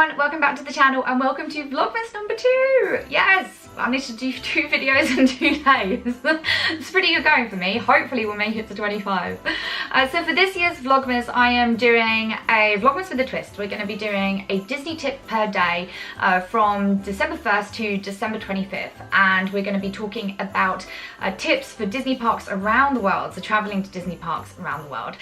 everyone, welcome back to the channel and welcome to Vlogmas number 2. Yes, I managed to do 2 videos in 2 days. It's pretty good going for me. Hopefully we'll make it to 25. So for this year's Vlogmas, I am doing a Vlogmas with a twist. We're going to be doing a Disney tip per day from December 1st to December 25th. And we're going to be talking about tips for Disney parks around the world. So traveling to Disney parks around the world.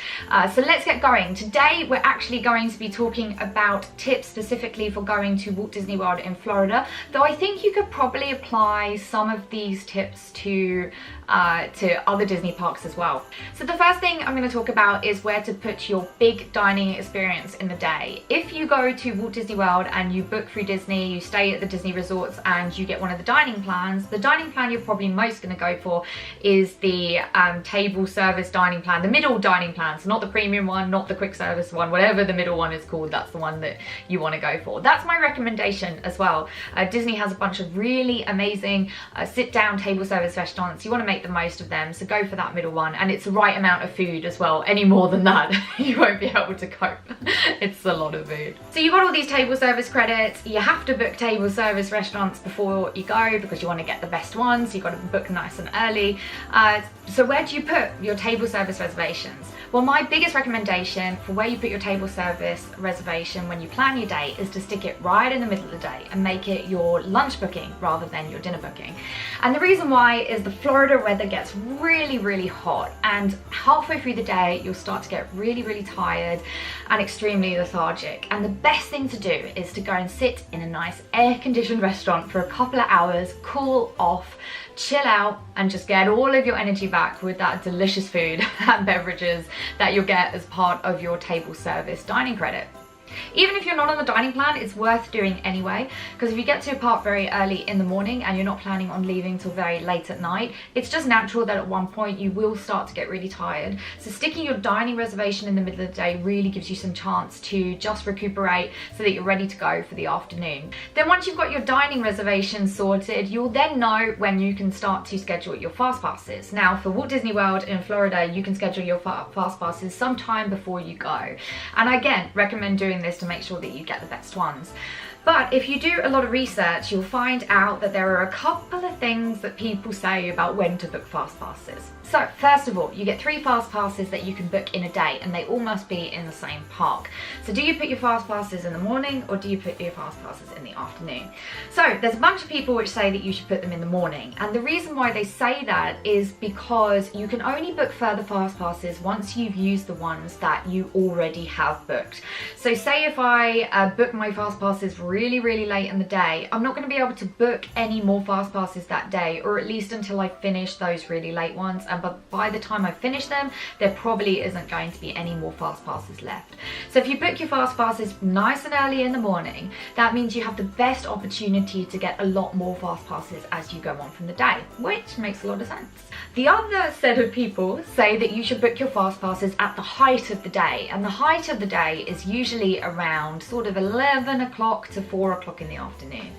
So let's get going. Today we're actually going to be talking about tips specifically for going to Walt Disney World in Florida, though I think you could probably apply some of these tips to other Disney parks as well. So the first thing I'm going to talk about is where to put your big dining experience in the day. If you go to Walt Disney World and you book through Disney, you stay at the Disney resorts and you get one of the dining plans, the dining plan you're probably most going to go for is the table service dining plan, the middle dining plan, so not the premium one, not the quick service one, whatever the middle one is called, that's the one that you want to go for. That's my recommendation as well. Disney has a bunch of really amazing sit-down table service restaurants. You want to make the most of them, so go for that middle one, and it's the right amount of food as well. Any more than that you won't be able to cope. It's a lot of food. So you've got all these table service credits. You have to book table service restaurants before you go because you want to get the best ones. You've got to book nice and early. So where do you put your table service reservations? Well, my biggest recommendation for where you put your table service reservation when you plan your day is to stick it right in the middle of the day and make it your lunch booking rather than your dinner booking. And the reason why is the Florida weather gets really hot, and halfway through the day you'll start to get really tired and extremely lethargic. And the best thing to do is to go and sit in a nice air-conditioned restaurant for a couple of hours, cool off, chill out, and just get all of your energy back with that delicious food and beverages that you'll get as part of your table service dining credit. Even if you're not on the dining plan, it's worth doing anyway, because if you get to a park very early in the morning and you're not planning on leaving till very late at night, it's just natural that at one point you will start to get really tired. So sticking your dining reservation in the middle of the day really gives you some chance to just recuperate so that you're ready to go for the afternoon. Then once you've got your dining reservation sorted, you'll then know when you can start to schedule your fast passes. Now for Walt Disney World in Florida, you can schedule your fast passes sometime before you go. And I again recommend doing this to make sure that you get the best ones. But if you do a lot of research, you'll find out that there are a couple of things that people say about when to book fast passes. So first of all, you get 3 fast passes that you can book in a day, and they all must be in the same park. So do you put your fast passes in the morning or do you put your fast passes in the afternoon? So there's a bunch of people which say that you should put them in the morning, and the reason why they say that is because you can only book further fast passes once you've used the ones that you already have booked. So say if I book my fast passes really late in the day, I'm not going to be able to book any more fast passes that day, or at least until I finish those really late ones. But by the time I finish them, there probably isn't going to be any more fast passes left. So if you book your fast passes nice and early in the morning, that means you have the best opportunity to get a lot more fast passes as you go on from the day, which makes a lot of sense. The other set of people say that you should book your fast passes at the height of the day, and the height of the day is usually around sort of 11 o'clock to 4 o'clock in the afternoon.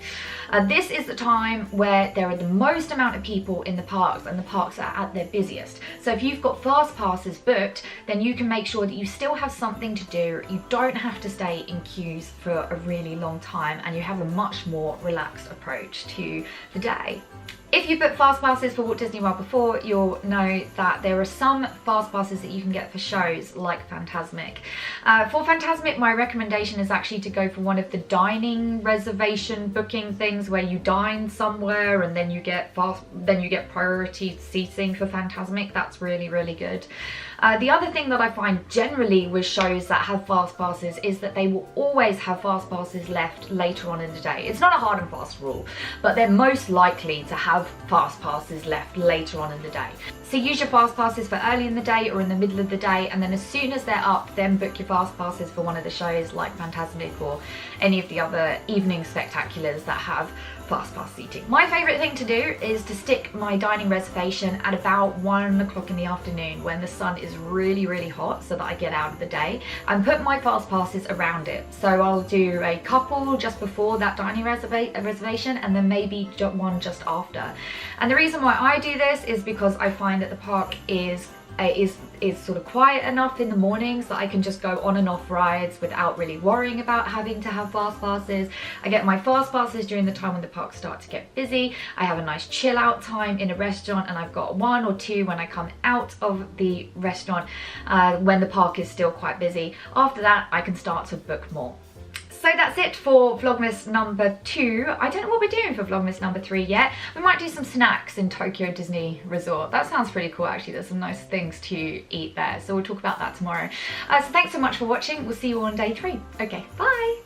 This is the time where there are the most amount of people in the parks, and the parks are at their busiest. So if you've got fast passes booked, then you can make sure that you still have something to do. You don't have to stay in queues for a really long time, and you have a much more relaxed approach to the day. If you book fast passes for Walt Disney World before, you'll know that there are some fast passes that you can get for shows like Fantasmic. For Fantasmic, my recommendation is actually to go for one of the dining reservation booking things where you dine somewhere and then you get priority seating for Fantasmic. That's really good. The other thing that I find generally with shows that have fast passes is that they will always have fast passes left later on in the day. It's not a hard and fast rule, but they're most likely to have fast passes left later on in the day. So use your fast passes for early in the day or in the middle of the day, and then as soon as they're up, then book your fast passes for one of the shows like Fantasmic or any of the other evening spectaculars that have fast pass seating. My favourite thing to do is to stick my dining reservation at about 1 o'clock in the afternoon when the sun is really hot, so that I get out of the day, and put my fast passes around it. So I'll do a couple just before that dining reservation, and then maybe one just after. And the reason why I do this is because I find that the park is is sort of quiet enough in the mornings that I can just go on and off rides without really worrying about having to have fast passes. I get my fast passes during the time when the parks start to get busy. I have a nice chill out time in a restaurant, and I've got 1 or 2 when I come out of the restaurant when the park is still quite busy. After that, I can start to book more. So that's it for Vlogmas number 2. I don't know what we're doing for Vlogmas number 3 yet. We might do some snacks in Tokyo Disney Resort. That sounds pretty cool actually. There's some nice things to eat there. So we'll talk about that tomorrow. So thanks so much for watching. We'll see you on day 3. Okay, bye.